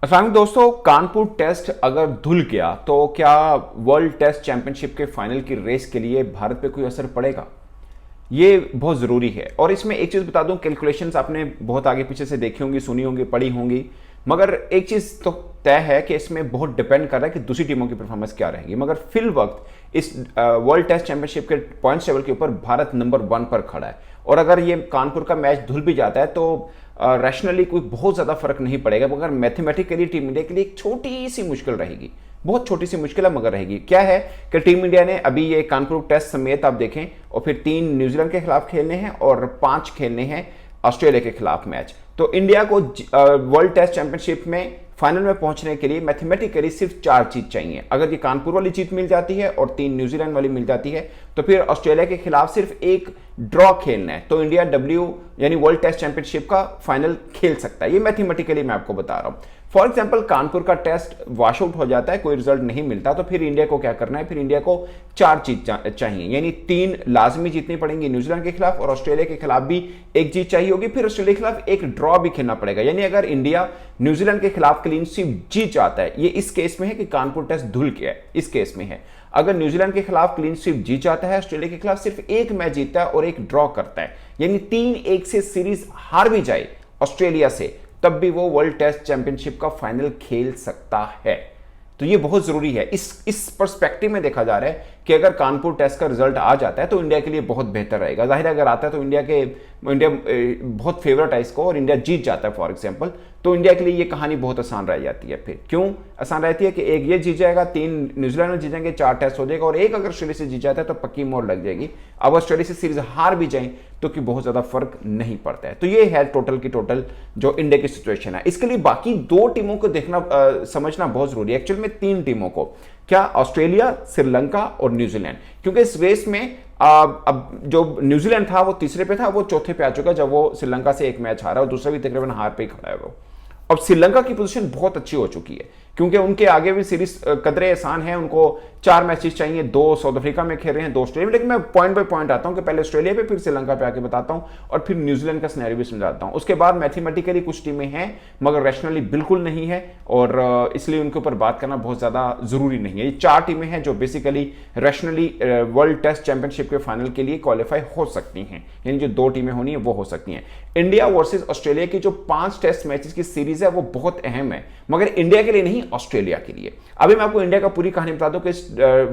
अस्सलाम वालेकुम दोस्तों, कानपुर टेस्ट अगर धुल गया तो क्या वर्ल्ड टेस्ट चैंपियनशिप के फाइनल की रेस के लिए भारत पे कोई असर पड़ेगा? ये बहुत ज़रूरी है। और इसमें एक चीज़ बता दूं, कैलकुलेशंस आपने बहुत आगे पीछे से देखी होंगी, सुनी होंगी, पढ़ी होंगी, मगर एक चीज़ तो तय है कि इसमें बहुत डिपेंड कर रहा है कि दूसरी टीमों की परफॉर्मेंस क्या रहेगी। मगर फिल वक्त इस वर्ल्ड टेस्ट चैंपियनशिप के पॉइंट्स टेबल के ऊपर भारत नंबर 1 पर खड़ा है। और अगर ये कानपुर का मैच धुल भी जाता है तो रैशनली कोई बहुत ज़्यादा फर्क नहीं पड़ेगा, मगर मैथमेटिकली टीम इंडिया के लिए एक छोटी सी मुश्किल रहेगी। बहुत छोटी सी मुश्किल है मगर रहेगी। क्या है कि टीम इंडिया ने अभी ये कानपुर टेस्ट समेत आप देखें, और फिर 3 न्यूजीलैंड के खिलाफ खेलने हैं और 5 खेलने हैं ऑस्ट्रेलिया के खिलाफ मैच। तो इंडिया को वर्ल्ड टेस्ट चैंपियनशिप में फाइनल में पहुंचने के लिए मैथमेटिकली सिर्फ 4 चीज चाहिए। अगर ये कानपुर वाली जीत मिल जाती है और 3 न्यूजीलैंड वाली मिल जाती है तो फिर ऑस्ट्रेलिया के खिलाफ सिर्फ एक ड्रॉ खेलना है, तो इंडिया यानी वर्ल्ड टेस्ट चैंपियनशिप का फाइनल खेल सकता है। ये मैथमेटिकली मैं आपको बता रहा हूं। फॉर एग्जाम्पल कानपुर का टेस्ट वॉश आउट हो जाता है, कोई रिजल्ट नहीं मिलता, तो फिर इंडिया को क्या करना है? फिर इंडिया को 4 चीज चाहिए, यानी 3 लाजमी जीतनी पड़ेंगी न्यूजीलैंड के खिलाफ, और ऑस्ट्रेलिया के खिलाफ भी एक जीत चाहिए होगी, फिर ऑस्ट्रेलिया के खिलाफ एक ड्रॉ भी खेलना पड़ेगा। यानी अगर इंडिया न्यूजीलैंड के खिलाफ क्लीन स्वीप जीत जाता है, ये इस केस में है कि कानपुर टेस्ट धुल गया है, इस केस में है। अगर न्यूजीलैंड के खिलाफ क्लीन स्वीप जीत जाता है, ऑस्ट्रेलिया के खिलाफ सिर्फ एक मैच जीतता है और एक ड्रॉ करता है, यानी 3-1 से सीरीज हार भी जाए ऑस्ट्रेलिया से, तब भी वो वर्ल्ड टेस्ट चैंपियनशिप का फाइनल खेल सकता है। तो ये बहुत जरूरी है। इस पर्सपेक्टिव में देखा जा रहा है कि अगर कानपुर टेस्ट का रिजल्ट आ जाता है तो इंडिया के लिए बहुत बेहतर रहेगा। जाहिर है अगर आता है तो इंडिया बहुत फेवरेट है इसको, और इंडिया जीत जाता है फॉर एग्जांपल, तो इंडिया के लिए ये कहानी बहुत आसान रह जाती है। फिर क्यों आसान रहती है कि एक ये जीत जाएगा, 3 न्यूजीलैंड में जीत जाएंगे, 4 टेस्ट हो जाएगा, और एक अगर ऑस्ट्रेलिया से जीत जाता है तो पक्की मोहर लग जाएगी। अब ऑस्ट्रेलिया से सीरीज हार भी जाए तो कि बहुत ज्यादा फर्क नहीं पड़ता है। तो ये है टोटल की टोटल जो इंडिया की सिचुएशन है। इसके लिए बाकी 2 टीमों को देखना समझना बहुत जरूरी है। एक्चुअल में 3 टीमों को, क्या ऑस्ट्रेलिया, श्रीलंका और न्यूजीलैंड, क्योंकि इस रेस में अब जो न्यूजीलैंड था वो तीसरे पे था, वो चौथे पे आ चुका जब वो श्रीलंका से एक मैच हारा, और दूसरा भी तकरीबन हार पे ही खड़ा है वो। अब श्रीलंका की पोजीशन बहुत अच्छी हो चुकी है क्योंकि उनके आगे भी सीरीज कदरे आसान है। उनको 4 मैचेस चाहिए, 2 साउथ अफ्रीका में खेल रहे हैं, 2 ऑस्ट्रेलिया में। लेकिन मैं पॉइंट बाय पॉइंट आता हूं कि पहले ऑस्ट्रेलिया पे, फिर श्रीलंका पे आके बताता हूं, और फिर न्यूजीलैंड का सिनेरियो भी समझाता हूं। उसके बाद मैथमेटिकली कुछ टीमें हैं मगर रैशनली बिल्कुल नहीं है, और इसलिए उनके ऊपर बात करना बहुत ज्यादा जरूरी नहीं है। ये 4 टीमें हैं जो basically rationally world test championship के फाइनल के लिए क्वालिफाई हो सकती हैं, यानी जो 2 टीमें होनी है वो हो सकती हैं। इंडिया वर्सेस ऑस्ट्रेलिया की जो 5 टेस्ट मैचेस की सीरीज है वो बहुत अहम है, मगर इंडिया के लिए नहीं, ऑस्ट्रेलिया के लिए। अभी मैं आपको इंडिया का पूरी कहानी बता दूं कि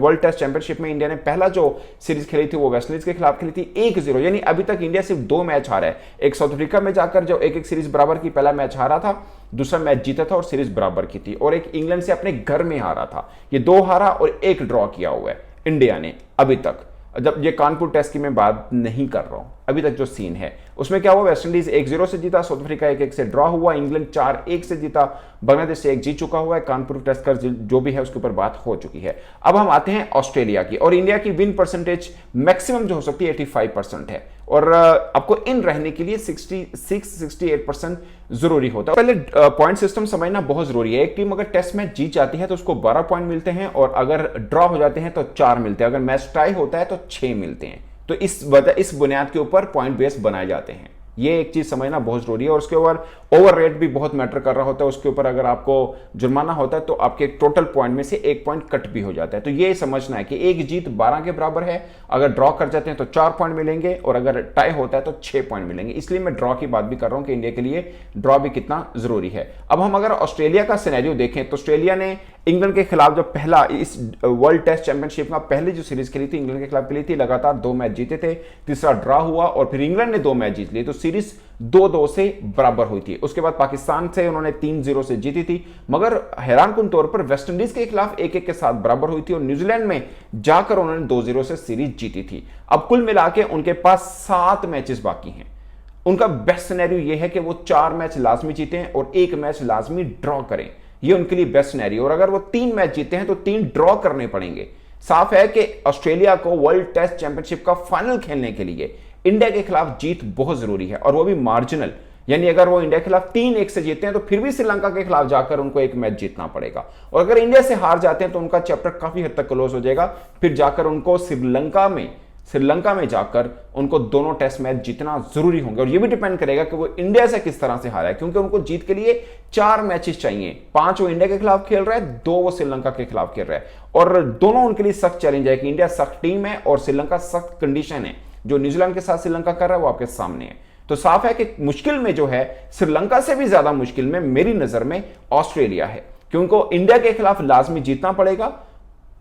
वर्ल्ड टेस्ट चैंपियनशिप में इंडिया ने पहला जो सीरीज खेली थी वो वेस्टइंडीज के खिलाफ खेली थी 1-0, यानी अभी तक इंडिया सिर्फ 2 मैच हारा है। एक साउथ अफ्रीका में जाकर जो 1-1 सीरीज बराबर की, पहला मैच हारा था, दूसरा मैच जीता था और सीरीज बराबर की थी, और एक इंग्लैंड से अपने घर में हारा था। ये 2 हारा और 1 ड्रॉ किया हुआ है इंडिया ने अभी तक, जब ये कानपुर टेस्ट की मैं बात नहीं कर रहा हूं। अभी तक जो सीन है उसमें क्या हुआ, वेस्टइंडीज 1-0 से जीता, साउथ अफ्रीका 1-1 से ड्रॉ हुआ, इंग्लैंड 4-1 से जीता, बांग्लादेश से 1 जीत चुका हुआ है। कानपुर टेस्ट का जो भी है उसके ऊपर बात हो चुकी है। अब हम आते हैं ऑस्ट्रेलिया की, और इंडिया की विन परसेंटेज मैक्सिमम जो हो सकती है 85% है, और आपको इन रहने के लिए 66-68% जरूरी होता है। पहले पॉइंट सिस्टम समझना बहुत जरूरी है। एक टीम अगर टेस्ट मैच जीत जाती है तो उसको 12 पॉइंट मिलते हैं, और अगर ड्रॉ हो जाते हैं तो 4 मिलते हैं, अगर मैच टाई होता है तो 6 मिलते हैं। तो इस बुनियाद के ऊपर पॉइंट बेस बनाए जाते हैं। ये एक चीज समझना बहुत जरूरी है। और उसके ऊपर ओवर रेट भी बहुत मैटर कर रहा होता है। उसके ऊपर अगर आपको जुर्माना होता है तो आपके टोटल पॉइंट में से 1 पॉइंट कट भी हो जाता है। तो ये समझना है कि एक जीत 12 के बराबर है, अगर ड्रॉ कर जाते हैं तो 4 पॉइंट मिलेंगे, और अगर टाई होता है तो 6 पॉइंट मिलेंगे। इसलिए मैं ड्रॉ की बात भी कर रहा हूं कि इंडिया के लिए ड्रॉ भी कितना जरूरी है। अब हम अगर ऑस्ट्रेलिया का सिनेरियो देखें तो ऑस्ट्रेलिया ने इंग्लैंड के खिलाफ जब पहला इस वर्ल्ड टेस्ट चैंपियनशिप में पहले जो सीरीज खेली थी इंग्लैंड के खिलाफ खेली थी, लगातार 2 मैच जीते थे, तीसरा ड्रॉ हुआ, और फिर इंग्लैंड ने 2 मैच जीत लिए, तो सीरीज 2-2 से बराबर हुई थी। उसके बाद पाकिस्तान से उन्होंने 3-0 से जीती थी, मगर हैरानकुन तौर पर वेस्टइंडीज के खिलाफ 1-1 के साथ बराबर हुई थी, और न्यूजीलैंड में जाकर उन्होंने 2-0 से सीरीज जीती थी। अब कुल मिला के उनके पास 7 मैचेस बाकी हैं। उनका बेस्ट सिनेरियो यह है कि वो 4 मैच लाजमी जीतें और 1 मैच लाजमी ड्रॉ करें। ये उनके लिए बेस्ट सिनेरियो। और अगर वो 3 मैच जीते हैं तो 3 ड्रॉ करने पड़ेंगे। साफ है कि ऑस्ट्रेलिया को वर्ल्ड टेस्ट चैंपियनशिप का फाइनल खेलने के लिए इंडिया के खिलाफ जीत बहुत जरूरी है, और वो भी मार्जिनल, यानी अगर वो इंडिया के खिलाफ 3-1 से जीतते हैं तो फिर भी श्रीलंका के खिलाफ जाकर उनको 1 मैच जीतना पड़ेगा, और अगर इंडिया से हार जाते हैं तो उनका चैप्टर काफी हद तक क्लोज हो जाएगा। फिर जाकर उनको श्रीलंका में श्रीलंका में जाकर उनको दोनों टेस्ट मैच जीतना जरूरी होंगे। और ये भी डिपेंड करेगा कि वो इंडिया से किस तरह से हारा है, क्योंकि उनको जीत के लिए 4 मैचेस चाहिए। 5 वो इंडिया के खिलाफ खेल रहा है, 2 वो श्रीलंका के खिलाफ खेल रहा है, और दोनों उनके लिए सख्त चैलेंज है कि इंडिया सख्त टीम है और श्रीलंका सख्त कंडीशन है। जो न्यूजीलैंड के साथ श्रीलंका कर रहा है वो आपके सामने है। तो साफ है कि मुश्किल में जो है श्रीलंका से भी ज्यादा मुश्किल में मेरी नजर में ऑस्ट्रेलिया है, क्योंकि इंडिया के खिलाफ लाजमी जीतना पड़ेगा।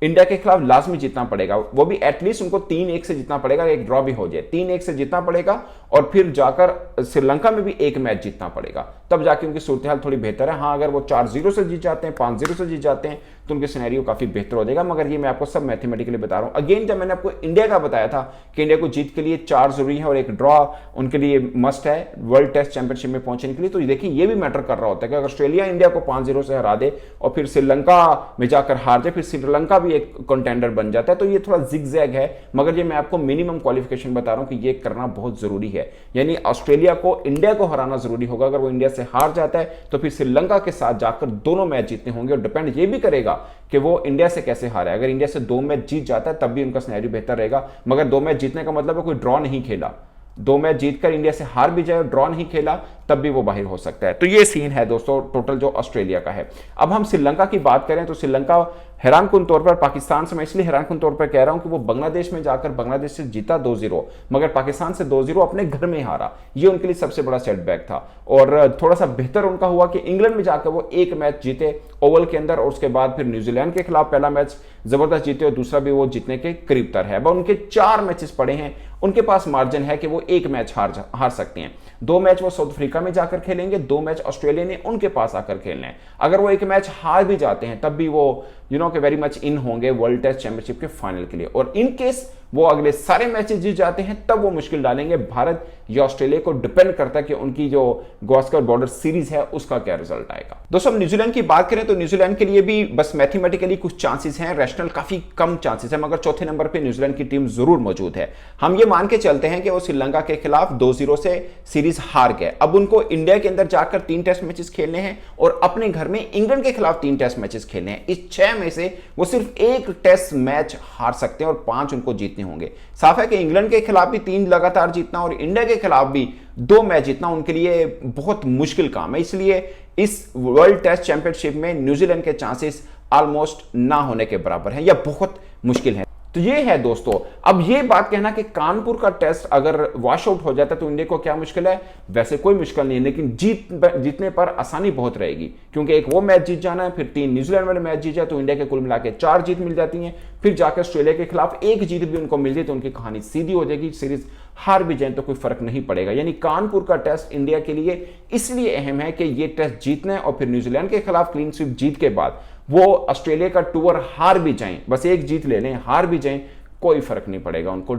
इंडिया के खिलाफ लाजमी जीतना पड़ेगा, वो भी एटलीस्ट उनको 3-1 से जीतना पड़ेगा, एक ड्रॉ भी हो जाए 3-1 से जीतना पड़ेगा, और फिर जाकर श्रीलंका में भी एक मैच जीतना पड़ेगा, तब जाके उनकी सूरत हाल थोड़ी बेहतर है। हाँ, अगर वो 4-0 से जीत जाते हैं, 5-0 से जीत जाते हैं, तो उनके सिनेरियो काफी बेहतर हो जाएगा। मगर ये मैं आपको सब मैथमेटिकली बता रहा हूं। अगेन, जब मैंने आपको इंडिया का बताया था कि इंडिया को जीत के लिए 4 जरूरी है और एक ड्रॉ उनके लिए मस्ट है वर्ल्ड टेस्ट चैंपियनशिप में पहुंचने के लिए, तो देखिए ये भी मैटर कर रहा होता है कि अगर ऑस्ट्रेलिया इंडिया को 5-0 से हरा दे और फिर श्रीलंका में जाकर हार जाए, फिर श्रीलंका भी एक कंटेंडर बन जाता है, तो ये थोड़ा जिगजैग है। मगर ये मैं आपको मिनिमम क्वालिफिकेशन बता रहा हूं कि ये करना बहुत जरूरी है। यानी ऑस्ट्रेलिया को इंडिया को हराना जरूरी होगा। अगर वो इंडिया से हार जाता है तो फिर श्रीलंका के साथ जाकर दोनों मैच जीतने होंगे, और डिपेंड ये भी करेगा कि वो इंडिया से कैसे हारा है। अगर इंडिया से 2 मैच जीत जाता है तब भी उनका सिनेरियो बेहतर रहेगा, मगर 2 मैच जीतने का मतलब है कोई ड्रॉ नहीं खेला। 2 मैच जीतकर इंडिया से हार भी जाए और ड्रॉ नहीं खेला तब भी वो बाहर हो सकता है। तो ये सीन है दोस्तों टोटल जो ऑस्ट्रेलिया का है। अब हम श्रीलंका की बात करें तो श्रीलंका हैरानकुन तौर पर पाकिस्तान से, मैं इसलिए हैरानकुन तौर पर कह रहा हूं कि वो बांग्लादेश में जाकर बांग्लादेश से जीता 2-0, मगर पाकिस्तान से 2-0 अपने घर में हारा। ये उनके लिए सबसे बड़ा सेटबैक था। और थोड़ा सा बेहतर उनका हुआ कि इंग्लैंड में जाकर वो एक मैच जीते ओवल के अंदर, और उसके बाद फिर न्यूजीलैंड के खिलाफ पहला मैच जबरदस्त जीते और दूसरा भी वो जीतने के करीब तर है। उनके 4 मैचेस पड़े हैं, उनके पास मार्जिन है कि वो एक मैच हार सकते हैं। 2 मैच वो साउथ अफ्रीका में जाकर खेलेंगे, 2 मैच ऑस्ट्रेलिया ने उनके पास आकर खेलने हैं। अगर वो एक मैच हार भी जाते हैं तब भी वो के वेरी मच इन होंगे वर्ल्ड टेस्ट चैंपियनशिप के फाइनल के लिए। और इन केस वो अगले सारे मैचेस जीत जाते हैं तब वो मुश्किल डालेंगे भारत या ऑस्ट्रेलिया को, डिपेंड करता है कि उनकी जो गावस्कर बॉर्डर सीरीज है उसका क्या रिजल्ट आएगा। दोस्तों, न्यूजीलैंड की बात करें तो न्यूजीलैंड के लिए भी बस मैथमेटिकली कुछ चांसेस हैं, रैशनल काफी कम चांसेस है, मगर चौथे नंबर पे न्यूजीलैंड की टीम जरूर मौजूद है। हम ये मान के चलते हैं कि वो श्रीलंका के खिलाफ 2-0 से सीरीज हार गए। अब उनको इंडिया के अंदर जाकर 3 टेस्ट मैचेस खेलने हैं और अपने घर में इंग्लैंड के खिलाफ 3 टेस्ट मैचेस खेलने हैं। इस 6 में से वो सिर्फ 1 टेस्ट मैच हार सकते हैं और 5 उनको जीतने होंगे। साफ है कि इंग्लैंड के खिलाफ भी 3 लगातार जीतना और इंडिया के खिलाफ भी 2 मैच जीतना उनके लिए बहुत मुश्किल काम है। इसलिए इस वर्ल्ड टेस्ट चैंपियनशिप में न्यूजीलैंड के चांसेस ऑलमोस्ट ना होने के बराबर हैं या बहुत मुश्किल है। तो ये है दोस्तों। अब ये बात कहना कि कानपुर का टेस्ट अगर वॉश आउट हो जाता है तो इंडिया को क्या मुश्किल है, वैसे कोई मुश्किल नहीं है, लेकिन जीतने पर आसानी बहुत रहेगी, क्योंकि एक वो मैच जीत जाना है, फिर 3 न्यूजीलैंड वाले मैच जीत जाए तो इंडिया के कुल मिला के 4 जीत मिल जाती हैं, फिर जाकर ऑस्ट्रेलिया के खिलाफ 1 जीत भी उनको मिल जाए तो उनकी कहानी सीधी हो जाएगी। सीरीज हार भी जाए तो कोई फर्क नहीं पड़ेगा। यानी कानपुर का टेस्ट इंडिया के लिए इसलिए अहम है कि ये टेस्ट जीतना है और फिर न्यूजीलैंड के खिलाफ क्लीन स्वीप जीत के बाद वो ऑस्ट्रेलिया का टूर हार भी जाएं, बस 1 जीत ले लें, हार भी जाएं, कोई फर्क नहीं पड़ेगा उनको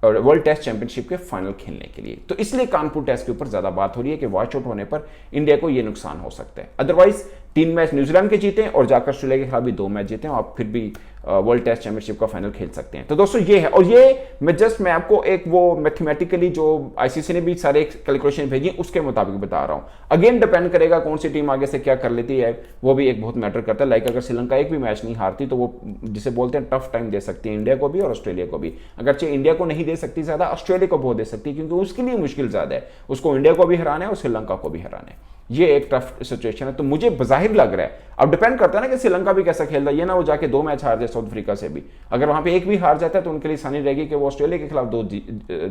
वर्ल्ड टेस्ट चैंपियनशिप के फाइनल खेलने के लिए। तो इसलिए कानपुर टेस्ट के ऊपर ज्यादा बात हो रही है कि वॉच आउट होने पर इंडिया को यह नुकसान हो सकता है। अदरवाइज 3 मैच न्यूजीलैंड के जीते और जाकर ऑस्ट्रेलिया के खिलाफ भी 2 मैच जीते, आप फिर भी वर्ल्ड टेस्ट चैंपियनशिप का फाइनल खेल सकते हैं। तो दोस्तों ये है, और ये मैं आपको एक वो मैथमेटिकली जो आईसीसी ने भी सारे कैलकुलेशन भेजी उसके मुताबिक बता रहा हूं। अगेन डिपेंड करेगा कौन सी टीम आगे से क्या कर लेती है, वो भी एक बहुत मैटर करता है। लाइक अगर श्रीलंका एक भी मैच नहीं हारती तो वो जिसे बोलते हैं टफ टाइम दे सकती है इंडिया को भी और ऑस्ट्रेलिया को भी। अगरचे इंडिया को नहीं दे सकती ज्यादा, ऑस्ट्रेलिया को बहुत दे सकती है, क्योंकि उसके लिए मुश्किल ज्यादा है, उसको इंडिया को भी हराना है और श्रीलंका को भी हराना है। ये एक टफ सिचुएशन है। तो मुझे बजाहिर लग रहा है, अब डिपेंड करता है ना कि श्रीलंका भी कैसा खेलता है, ये ना वो जाके 2 मैच हार जाए साउथ अफ्रीका से भी। अगर वहां पे एक भी हार जाता है तो उनके लिए आसानी रहेगी कि वो ऑस्ट्रेलिया के खिलाफ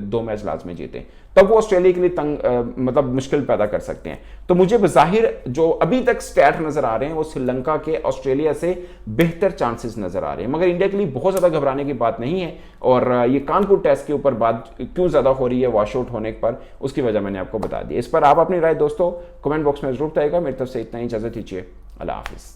2 मैच लाजमी जीते, तब वो ऑस्ट्रेलिया के लिए मतलब मुश्किल पैदा कर सकते हैं। तो मुझे बजाहिर जो अभी तक स्टैट नजर आ रहे हैं वो श्रीलंका के ऑस्ट्रेलिया से बेहतर चांसेस नजर आ रहे हैं, मगर इंडिया के लिए बहुत ज्यादा घबराने की बात नहीं है। और ये कानपुर टेस्ट के ऊपर बात क्यों ज्यादा हो रही है वॉश आउट होने पर, उसकी वजह मैंने आपको बता दी। इस पर आप अपनी राय दोस्तों कमेंट बॉक्स में जरूर बताइएगा। मेरी तरफ से इतना ही, इजाजत दीजिए, अल्लाह हाफिज।